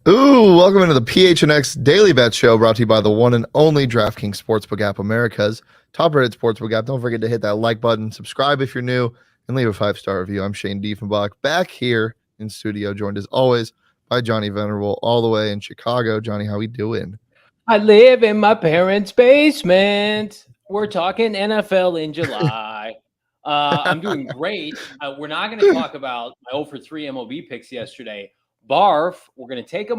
Ooh, welcome into the PHNX Daily Bet Show, brought to you by the one and only DraftKings Sportsbook app, America's top-rated sportsbook app. Don't forget to hit that like button, subscribe if you're new, and leave a 5-star review. I'm Shane Diefenbach, back here in studio, joined as always by Johnny Venerable, all the way in Chicago. Johnny, how we doing? I live in my parents' basement. We're talking NFL in July. I'm doing great. We're not going to talk about my 0 for 3 MLB picks yesterday. Barf, we're going to take a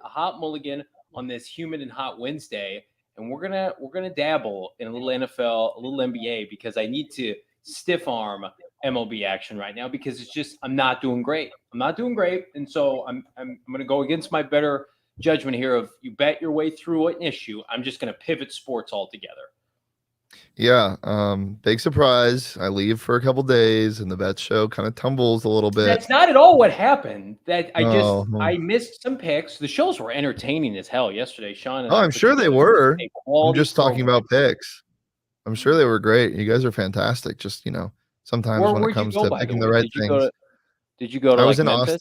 hot mulligan on this humid and hot Wednesday, and we're gonna dabble in a little NFL, a little NBA, because I need to stiff arm MLB action right now because I'm not doing great. And so I'm going to go against my better judgment here of you bet your way through an issue. I'm just going to pivot sports altogether. Yeah, big surprise. I leave for a couple days, and the bet show kind of tumbles a little bit. That's not at all what happened. I missed some picks. The shows were entertaining as hell yesterday, Sean. And I'm sure they were. I'm just talking about picks. I'm sure they were great. You guys are fantastic. Just, sometimes when it comes to picking the right things. Did you go to I was in Memphis?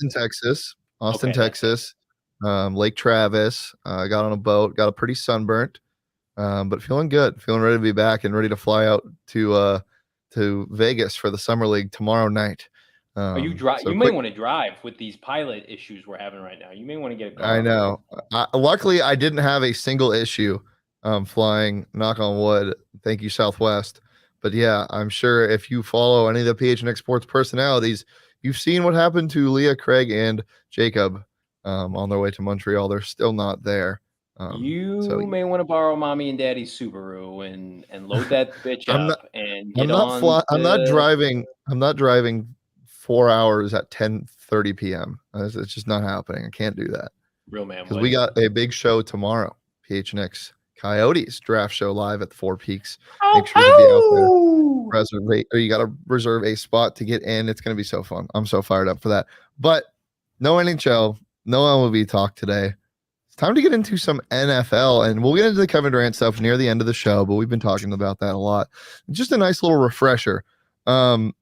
Austin, Texas, Lake Travis. I got on a boat, got a pretty sunburnt, but feeling good, feeling ready to be back and ready to fly out to Vegas for the Summer League tomorrow night. You may want to drive with these pilot issues we're having right now. You may want to get a car. I know. Luckily, I didn't have a single issue flying, knock on wood. Thank you, Southwest. But yeah, I'm sure if you follow any of the PHNX Sports personalities, you've seen what happened to Leah, Craig, and Jacob on their way to Montreal. They're still not there. You may want to borrow mommy and daddy's Subaru and load that bitch up and get on. I'm not driving 4 hours at 10:30 p.m. It's just not happening. I can't do that. Real man. Because we got a big show tomorrow. PHNX Coyotes draft show live at the Four Peaks. Make sure to be out there. You got to reserve a spot to get in. It's going to be so fun. I'm so fired up for that. But no NHL, no MLB talk today. It's time to get into some NFL, and we'll get into the Kevin Durant stuff near the end of the show, but we've been talking about that a lot. Just a nice little refresher. Johnny,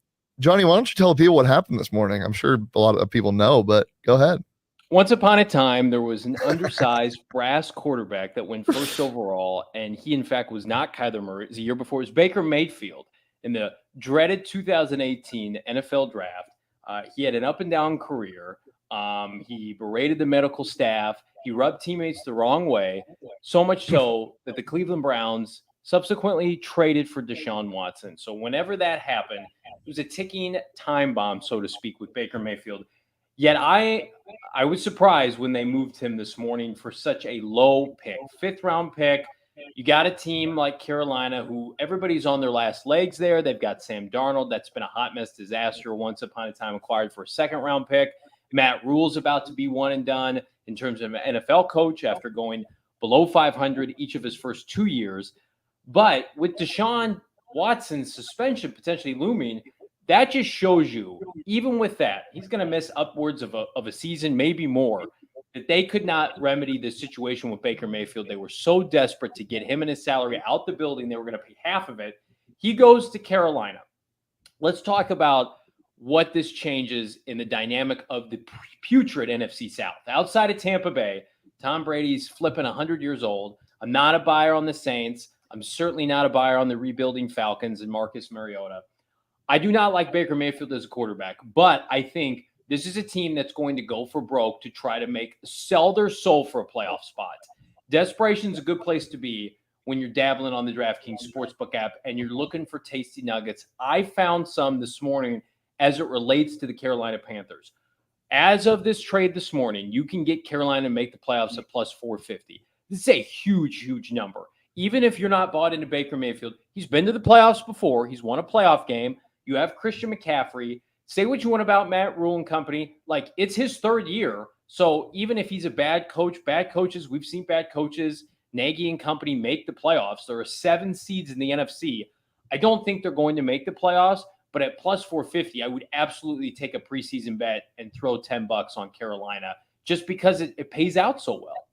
why don't you tell people what happened this morning? I'm sure a lot of people know, but go ahead. Once upon a time, there was an undersized brass quarterback that went first overall, and he, in fact, was not Kyler Murray. It was the year before. It was Baker Mayfield in the dreaded 2018 NFL draft. He had an up-and-down career. He berated the medical staff. He rubbed teammates the wrong way, so much so that the Cleveland Browns subsequently traded for Deshaun Watson. So whenever that happened, it was a ticking time bomb, so to speak, with Baker Mayfield. Yet I was surprised when they moved him this morning for such a low pick, 5th-round pick. You got a team like Carolina who everybody's on their last legs there. They've got Sam Darnold. That's been a hot mess disaster once upon a time, acquired for a 2nd-round pick. Matt Rule's about to be one and done in terms of an NFL coach after going below 500 each of his first 2 years. But with Deshaun Watson's suspension potentially looming, that just shows you, even with that, he's going to miss upwards of a season, maybe more, that they could not remedy the situation with Baker Mayfield. They were so desperate to get him and his salary out the building, they were going to pay half of it. He goes to Carolina. Let's talk about what this changes in the dynamic of the putrid NFC South. Outside of Tampa Bay, Tom Brady's flipping 100 years old. I'm not a buyer on the Saints. I'm certainly not a buyer on the rebuilding Falcons and Marcus Mariota. I do not like Baker Mayfield as a quarterback, but I think this is a team that's going to go for broke to try to sell their soul for a playoff spot. Desperation is a good place to be when you're dabbling on the DraftKings Sportsbook app and you're looking for tasty nuggets. I found some this morning as it relates to the Carolina Panthers. As of this trade this morning, you can get Carolina to make the playoffs at plus 450. This is a huge, huge number. Even if you're not bought into Baker Mayfield, he's been to the playoffs before. He's won a playoff game. You have Christian McCaffrey. Say what you want about Matt Rule and company. Like, it's his 3rd year. So even if he's a bad coaches, we've seen bad coaches, Nagy and company make the playoffs. There are 7 seeds in the NFC. I don't think they're going to make the playoffs, but at plus 450, I would absolutely take a preseason bet and throw $10 on Carolina just because it pays out so well.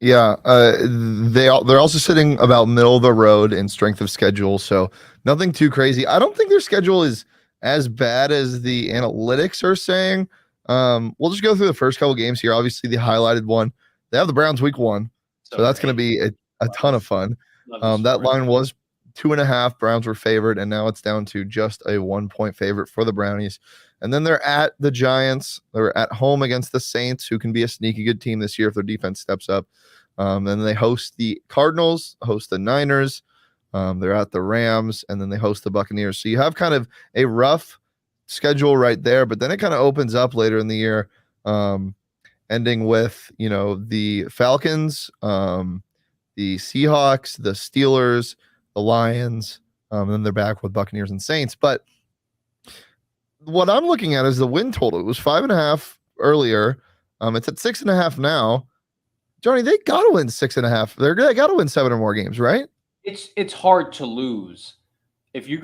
Yeah, they're also sitting about middle of the road in strength of schedule, so nothing too crazy. I don't think their schedule is as bad as the analytics are saying. We'll just go through the first couple games here. Obviously, the highlighted one. They have the Browns week 1, so that's going to be a ton of fun. That line was 2.5. Browns were favored, and now it's down to just a 1-point favorite for the Brownies. And then they're at the Giants. They're at home against the Saints, who can be a sneaky good team this year if their defense steps up. Then they host the Cardinals, host the Niners. They're at the Rams, and then they host the Buccaneers. So you have kind of a rough schedule right there, but then it kind of opens up later in the year, ending with, the Falcons, the Seahawks, the Steelers, the Lions, and then they're back with Buccaneers and Saints. But what I'm looking at is the win total. It was 5.5 earlier. It's at 6.5 now. Johnny, they got to win 6.5. They got to win 7 or more games, right? It's hard to lose. If you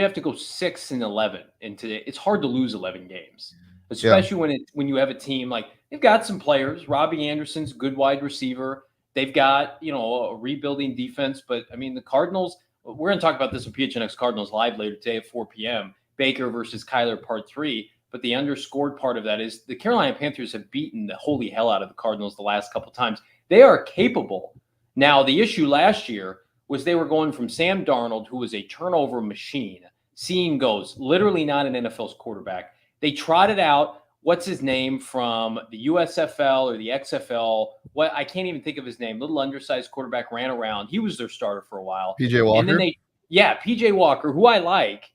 have to go 6-11 in today. It's hard to lose 11 games, especially when you have a team like they've got some players. Robbie Anderson's a good wide receiver. They've got a rebuilding defense, but I mean the Cardinals. We're going to talk about this with PHNX Cardinals live later today at 4 p.m. Baker versus Kyler Part 3. But the underscored part of that is the Carolina Panthers have beaten the holy hell out of the Cardinals the last couple times. They are capable. Now the issue last year was they were going from Sam Darnold, who was a turnover machine, seeing goes, literally not an NFL's quarterback. They trotted out, what's his name from the USFL or the XFL? What I can't even think of his name. Little undersized quarterback, ran around. He was their starter for a while. PJ Walker. And then PJ Walker, who I like,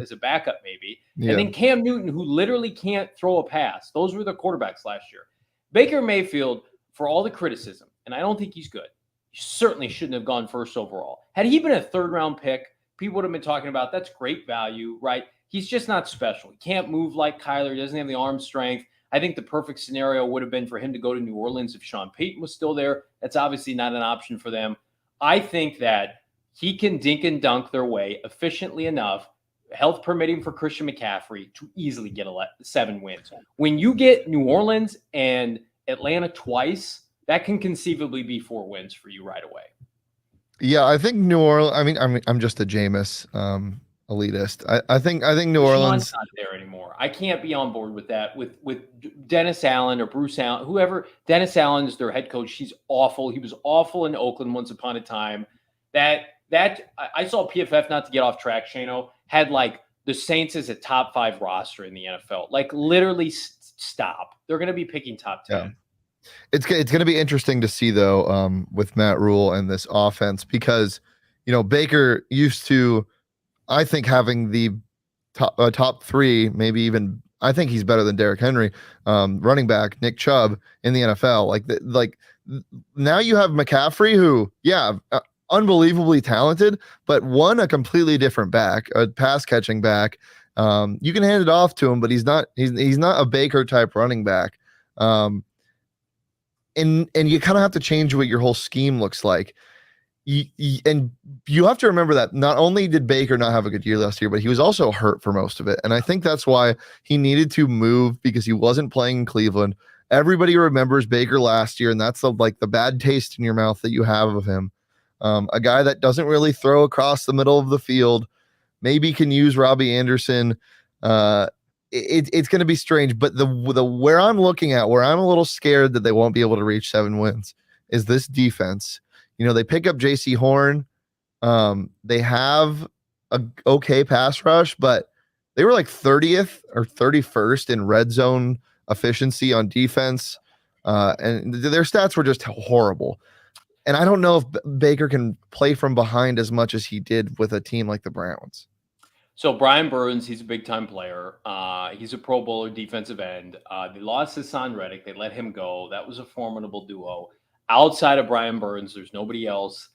as a backup maybe. Yeah. And then Cam Newton, who literally can't throw a pass. Those were the quarterbacks last year. Baker Mayfield, for all the criticism, and I don't think he's good. He certainly shouldn't have gone first overall. Had he been a third-round pick, people would have been talking about that's great value, right? He's just not special. He can't move like Kyler. He doesn't have the arm strength. I think the perfect scenario would have been for him to go to New Orleans if Sean Payton was still there. That's obviously not an option for them. I think that he can dink and dunk their way efficiently enough, health permitting for Christian McCaffrey, to easily get 7 wins. When you get New Orleans and Atlanta twice, that can conceivably be 4 wins for you right away. Yeah, I think New Orleans. I'm just a Jameis elitist. I think New Orleans not there anymore. I can't be on board with that. With Dennis Allen or Bruce Allen, whoever. Dennis Allen is their head coach. He's awful. He was awful in Oakland once upon a time. That I saw PFF, not to get off track, Shano, had like the Saints as a top 5 roster in the NFL. Like literally stop. They're going to be picking top 10. Yeah. It's going to be interesting to see though, with Matt Rule and this offense, because Baker used to, I think, having the top 3, maybe even, I think he's better than Derrick Henry, running back Nick Chubb in the NFL. Like now you have McCaffrey, who unbelievably talented, but a completely different back, a pass catching back. You can hand it off to him, but he's not a Baker type running back. And you kind of have to change what your whole scheme looks like. And you have to remember that not only did Baker not have a good year last year, but he was also hurt for most of it. And I think that's why he needed to move, because he wasn't playing in Cleveland. Everybody remembers Baker last year, and that's the bad taste in your mouth that you have of him. A guy that doesn't really throw across the middle of the field, maybe can use Robbie Anderson. It's going to be strange, but the where I'm looking at, where I'm a little scared that they won't be able to reach 7 wins, is this defense. They pick up J.C. Horn. They have a okay pass rush, but they were like 30th or 31st in red zone efficiency on defense, and their stats were just horrible. And I don't know if Baker can play from behind as much as he did with a team like the Browns. So Brian Burns, he's a big-time player. He's a Pro Bowler defensive end. They lost Hassan Reddick. They let him go. That was a formidable duo. Outside of Brian Burns, there's nobody else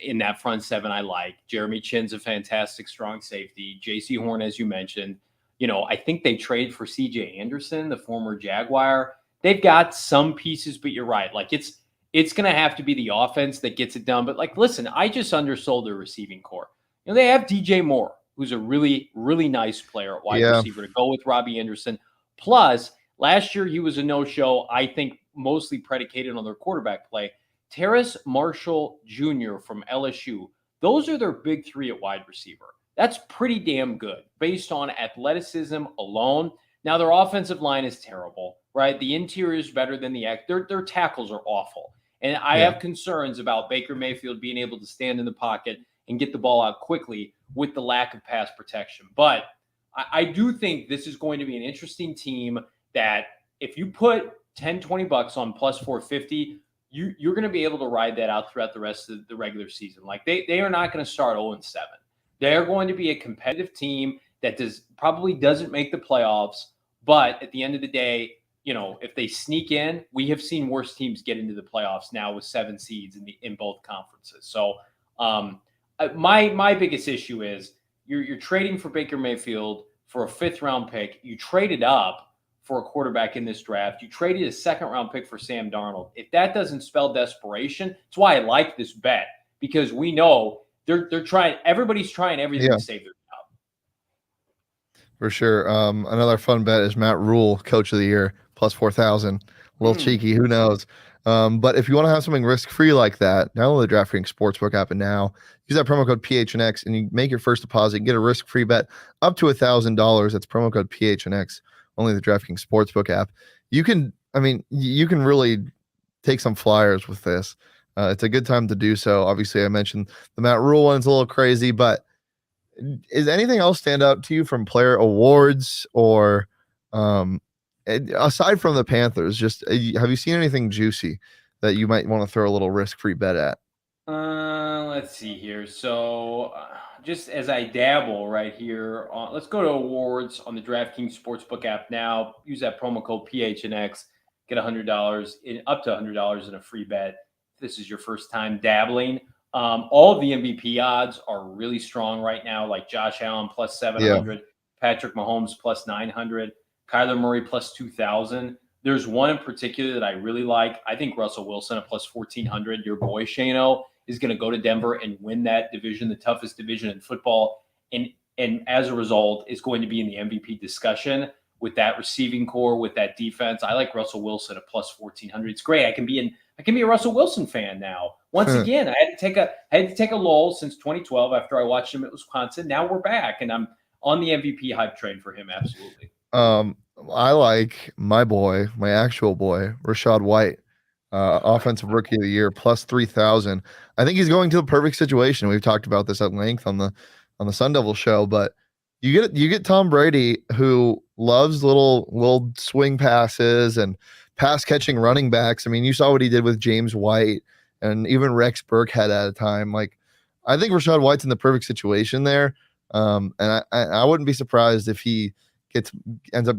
in that front 7 I like. Jeremy Chinn's a fantastic strong safety. J.C. Horn, as you mentioned. I think they traded for C.J. Anderson, the former Jaguar. They've got some pieces, but you're right. Like it's going to have to be the offense that gets it done. But listen, I just undersold their receiving core. They have DJ Moore, who's a really, really nice player at wide receiver to go with Robbie Anderson. Plus, last year he was a no-show, I think mostly predicated on their quarterback play. Terrace Marshall Jr. from LSU. Those are their big 3 at wide receiver. That's pretty damn good based on athleticism alone. Now their offensive line is terrible, right? The interior is better than their tackles are awful. And I Yeah. have concerns about Baker Mayfield being able to stand in the pocket and get the ball out quickly with the lack of pass protection. But I do think this is going to be an interesting team that if you put 10, 20 bucks on plus 450, you're going to be able to ride that out throughout the rest of the regular season. Like they are not going to start 0-7. They're going to be a competitive team that probably doesn't make the playoffs. But at the end of the day, if they sneak in, we have seen worse teams get into the playoffs now with 7 seeds in both conferences. So my biggest issue is you're trading for Baker Mayfield for a 5th round pick. You traded up for a quarterback in this draft. You traded a 2nd round pick for Sam Darnold. If that doesn't spell desperation, it's why I like this bet, because we know they're trying. Everybody's trying everything to save their job. For sure. Another fun bet is Matt Rule, Coach of the Year, plus 4,000. A little cheeky, who knows? But if you want to have something risk-free like that, download the DraftKings Sportsbook app and now use that promo code PHNX and you make your first deposit and get a risk-free bet up to $1,000. That's promo code PHNX, only the DraftKings Sportsbook app. You can really take some flyers with this. It's a good time to do so. Obviously, I mentioned the Matt Rule one's a little crazy, but is anything else stand out to you from player awards or aside from the Panthers? Just have you seen anything juicy that you might want to throw a little risk-free bet at? Let's see here. So just as I dabble right here, let's go to awards on the DraftKings Sportsbook app now. Use that promo code PHNX. Get $100 up to $100 in a free bet. If this is your first time dabbling. All of the MVP odds are really strong right now, like Josh Allen plus 700, Patrick Mahomes plus 900, Kyler Murray plus 2,000. There's one in particular that I really like. I think Russell Wilson at plus 1,400. Your boy Shano is going to go to Denver and win that division, the toughest division in football, and as a result is going to be in the MVP discussion with that receiving core, with that defense. I like Russell Wilson at plus 1,400. It's great. I can be a Russell Wilson fan now. Once again, I had to take a lull since 2012 after I watched him at Wisconsin. Now we're back, and I'm on the MVP hype train for him. Absolutely. I like my actual boy, Rachaad White, offensive rookie of the year, plus 3,000. I think he's going to the perfect situation. We've talked about this at length on the Sun Devil show, but you get Tom Brady, who loves little swing passes and pass catching running backs. I mean, you saw what he did with James White and even Rex Burkhead at a time. Like, I think Rachaad White's in the perfect situation there. And I wouldn't be surprised if he ends up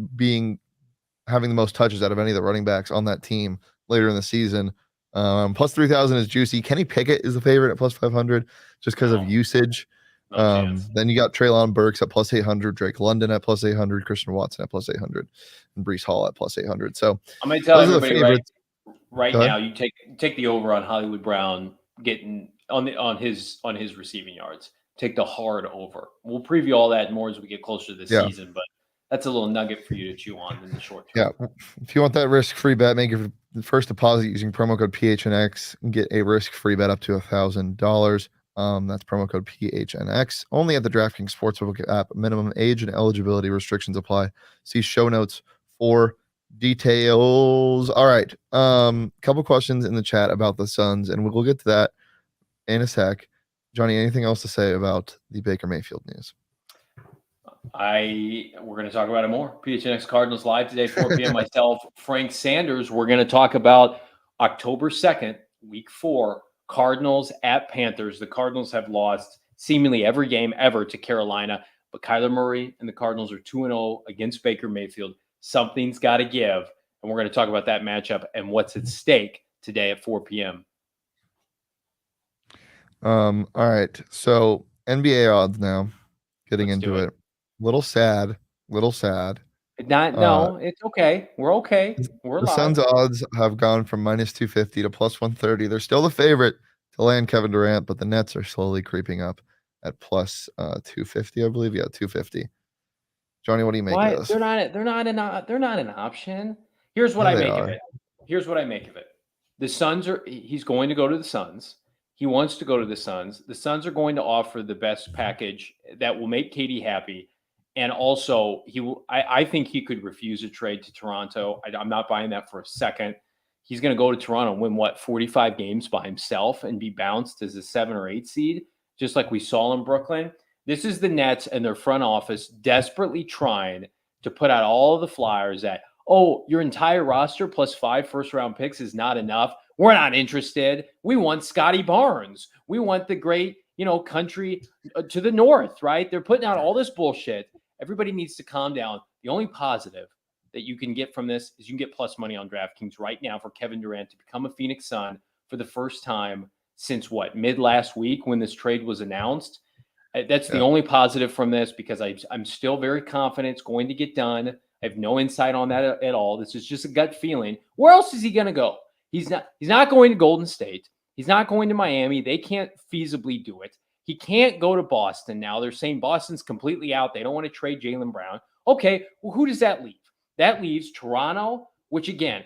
having the most touches out of any of the running backs on that team later in the season. Plus 3,000 is juicy. Kenny Pickett is the favorite at plus 500 just because of usage. Then you got Treylon Burks at plus 800, Drake London at plus 800, Christian Watson at plus 800, and Breece Hall at plus 800. So I'm going to tell everybody right now, you take the over on Hollywood Brown getting on his receiving yards. Take the hard over. We'll preview all that more as we get closer to the season, but that's a little nugget for you to chew on in the short term. Yeah. If you want that risk-free bet, make your first deposit using promo code PHNX and get a risk-free bet up to $1,000. That's promo code PHNX. Only at the DraftKings Sportsbook app. Minimum age and eligibility restrictions apply. See show notes for details. All right. Couple questions in the chat about the Suns, and we'll get to that in a sec. Johnny, anything else to say about the Baker Mayfield news? We're going to talk about it more. PHNX Cardinals live today, 4 p.m. Myself, Frank Sanders. We're going to talk about October 2nd, week 4, Cardinals at Panthers. The Cardinals have lost seemingly every game ever to Carolina, but Kyler Murray and the Cardinals are 2-0 against Baker Mayfield. Something's got to give, and we're going to talk about that matchup and what's at stake today at 4 p.m. All right. So NBA odds now. Getting Let's into it. Little sad. No, it's okay. We're okay. We're the alive. Suns odds have gone from minus 250 to plus 130. They're still the favorite to land Kevin Durant, but the Nets are slowly creeping up at plus 250, I believe. Yeah, 250. Johnny, what do you make of this? They're not an option. Here's what I make of it. The Suns he's going to go to the Suns. He wants to go to the Suns. The Suns are going to offer the best package that will make KD happy. And also, I think he could refuse a trade to Toronto. I'm not buying that for a second. He's going to go to Toronto and win, 45 games by himself and be bounced as a 7 or 8 seed, just like we saw in Brooklyn. This is the Nets and their front office desperately trying to put out all of the flyers that, oh, your entire roster plus 5 first-round picks is not enough. We're not interested. We want Scotty Barnes. We want the great, country to the north, right? They're putting out all this bullshit. Everybody needs to calm down. The only positive that you can get from this is you can get plus money on DraftKings right now for Kevin Durant to become a Phoenix Sun for the first time since mid last week when this trade was announced. That's the only positive from this, because I'm still very confident it's going to get done. I have no insight on that at all. This is just a gut feeling. Where else is he going to go? He's not going to Golden State. He's not going to Miami. They can't feasibly do it. He can't go to Boston now. They're saying Boston's completely out. They don't want to trade Jaylen Brown. Okay, well, who does that leave? That leaves Toronto, which again,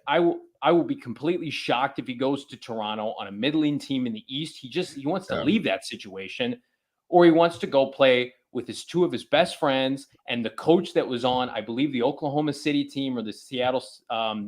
I will be completely shocked if he goes to Toronto on a middling team in the East. He wants to leave that situation, or he wants to go play with two of his best friends and the coach that was on, I believe, the Oklahoma City team or the Seattle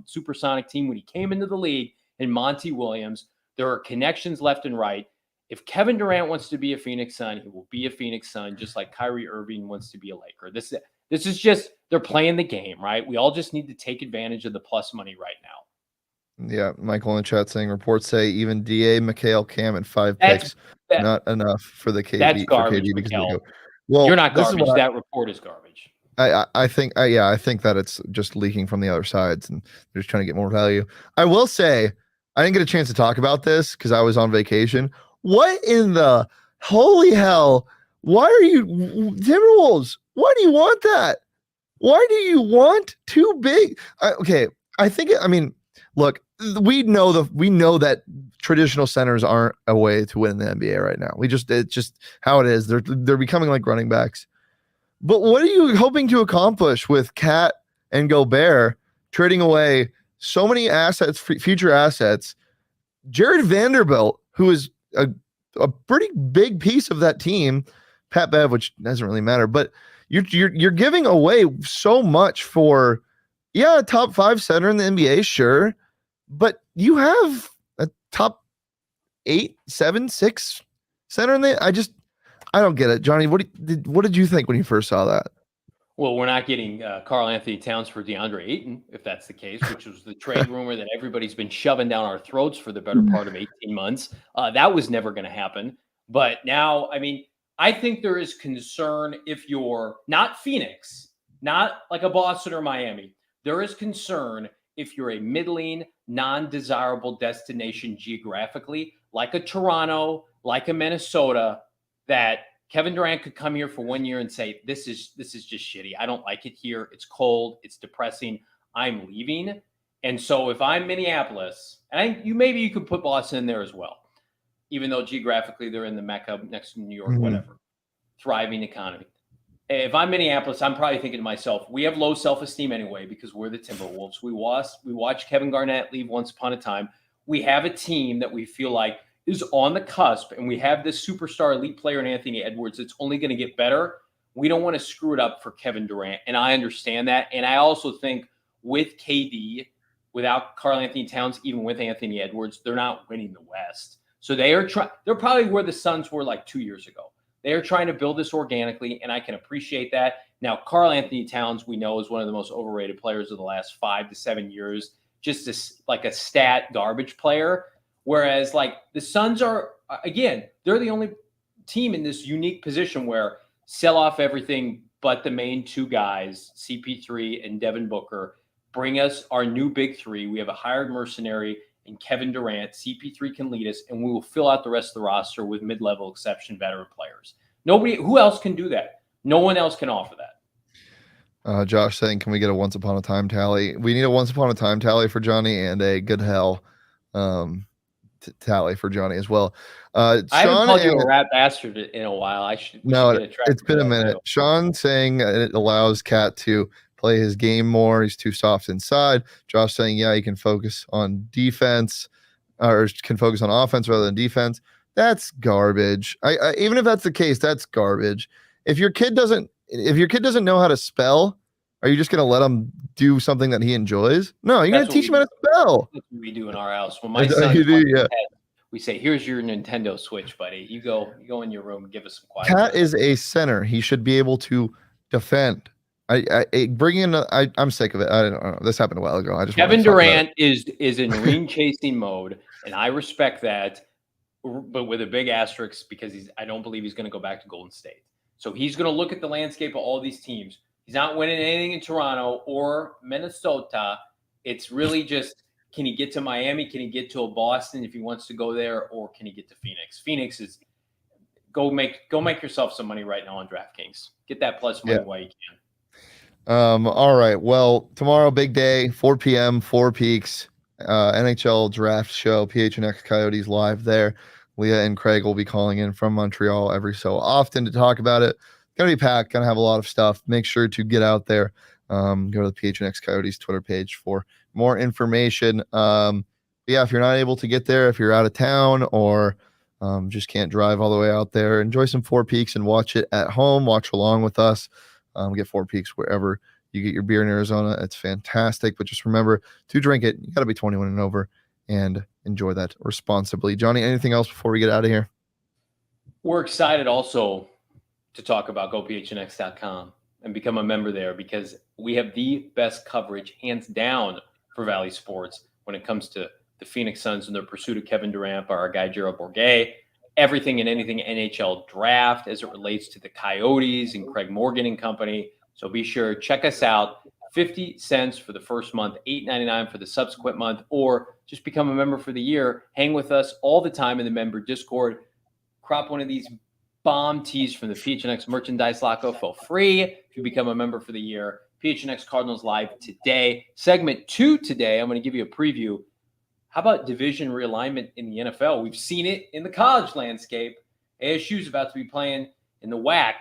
Supersonic team when he came into the league, and Monty Williams. There are connections left and right. If Kevin Durant wants to be a Phoenix Sun, he will be a Phoenix Sun, just like Kyrie Irving wants to be a Laker. This is just, they're playing the game, right? We all just need to take advantage of the plus money right now. Yeah, Michael in the chat saying reports say even DA, McHale, Cam, and 5 picks not enough for the KD. That's garbage, for KD well, you're not garbage. That report is garbage. I think that it's just leaking from the other sides, and they're just trying to get more value. I will say, I didn't get a chance to talk about this because I was on vacation. What in the holy hell? Why are you Timberwolves? Why do you want that? Why do you want too big? Look, we know that traditional centers aren't a way to win the NBA right now. It's just how it is. They're becoming like running backs. But what are you hoping to accomplish with Cat and Gobert trading away so many assets, future assets? Jared Vanderbilt, who is a pretty big piece of that team, Pat Bev, which doesn't really matter, but you're giving away so much for a top 5 center in the NBA, sure, but you have a top 8, 7, 6 center in the. I don't get it, Johnny. What did you think when you first saw that? Well, we're not getting Karl Anthony Towns for DeAndre Ayton, if that's the case, which was the trade rumor that everybody's been shoving down our throats for the better part of 18 months. That was never going to happen. But now, I think there is concern if you're not Phoenix, not like a Boston or Miami. There is concern if you're a middling, non-desirable destination geographically, like a Toronto, like a Minnesota, that Kevin Durant could come here for 1 year and say, this is just shitty. I don't like it here. It's cold. It's depressing. I'm leaving. And so if I'm Minneapolis, and maybe you could put Boston in there as well, even though geographically they're in the Mecca next to New York, whatever, thriving economy. If I'm Minneapolis, I'm probably thinking to myself, we have low self-esteem anyway because we're the Timberwolves. We watched Kevin Garnett leave once upon a time. We have a team that we feel like is on the cusp, and we have this superstar elite player in Anthony Edwards. It's only going to get better. We don't want to screw it up for Kevin Durant, and I understand that. And I also think with KD, without Karl Anthony Towns, even with Anthony Edwards, they're not winning the West. So they're probably where the Suns were like 2 years ago. They are trying to build this organically, and I can appreciate that. Now, Karl Anthony Towns, we know, is one of the most overrated players of the last 5 to 7 years, just like a stat garbage player. Whereas, like, the Suns are, again, they're the only team in this unique position where sell off everything but the main 2 guys, CP3 and Devin Booker, bring us our new big 3. We have a hired mercenary in Kevin Durant. CP3 can lead us, and we will fill out the rest of the roster with mid-level exception veteran players. Who else can do that? No one else can offer that. Josh saying, can we get a once upon a time tally? We need a once upon a time tally for Johnny and a good hell tally for Johnny as well. I haven't called you a rat bastard in a while. It's been a minute. Sean saying it allows Cat to play his game more. He's too soft inside. Josh saying, he can focus on defense, or can focus on offense rather than defense. That's garbage. I even if that's the case, that's garbage. If your kid doesn't if your kid doesn't know how to spell, are you just going to let him do something that he enjoys? No, you're going to teach him how to spell. That's what we do in our house. When my son, we say, "Here's your Nintendo Switch, buddy. You go in your room, give us some quiet." Pat is a center. He should be able to defend. I'm sick of it. I don't know. This happened a while ago. Kevin Durant is in ring chasing mode, and I respect that, but with a big asterisk because I don't believe he's going to go back to Golden State. So he's going to look at the landscape of all these teams. He's not winning anything in Toronto or Minnesota. It's really just, can he get to Miami? Can he get to a Boston if he wants to go there, or can he get to Phoenix? Phoenix is go make yourself some money right now on DraftKings. Get that plus money while you can. All right. Well, tomorrow, big day, 4 p.m., 4 Peaks, NHL draft show, PHNX Coyotes live there. Leah and Craig will be calling in from Montreal every so often to talk about it. Gonna be packed, gonna have a lot of stuff. Make sure to get out there. Go to the PHNX Coyotes Twitter page for more information. Yeah, if you're not able to get there, if you're out of town or just can't drive all the way out there, enjoy some 4 Peaks and watch it at home. Watch along with us. Get 4 Peaks wherever you get your beer in Arizona. It's fantastic. But just remember, to drink it, you got to be 21 and over and enjoy that responsibly. Johnny, anything else before we get out of here? We're excited also to talk about GoPHNX.com and become a member there, because we have the best coverage, hands down, for Valley Sports when it comes to the Phoenix Suns and their pursuit of Kevin Durant by our guy, Gerald Bourguet. Everything and anything NHL draft as it relates to the Coyotes and Craig Morgan and company. So be sure, check us out. 50 cents for the first month, $8.99 for the subsequent month, or just become a member for the year. Hang with us all the time in the member Discord. Crop one of these bomb tees from the PHNX merchandise locker for free if you become a member for the year. PHNX Cardinals live today. Segment 2 today, I'm going to give you a preview. How about division realignment in the NFL? We've seen it in the college landscape. ASU is about to be playing in the WAC,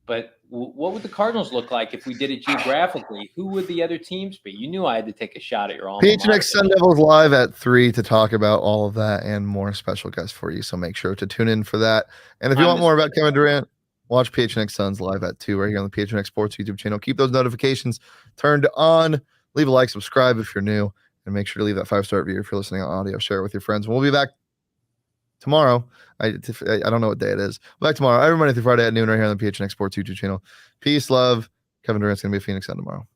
but what would the Cardinals look like if we did it geographically? Who would the other teams be? You knew I had to take a shot at your alma mater. PHNX Sun Devils live at 3 to talk about all of that and more special guests for you. So make sure to tune in for that. And if you want more about Kevin Durant, watch PHNX Suns live at 2 right here on the PHNX Sports YouTube channel. Keep those notifications turned on. Leave a like, subscribe if you're new, and make sure to leave that 5-star review if you're listening on audio. Share it with your friends. We'll be back tomorrow. I don't know what day it is. Back tomorrow, every Monday through Friday at noon right here on the PHNX Sports YouTube channel. Peace, love. Kevin Durant's going to be a Phoenix Sun tomorrow.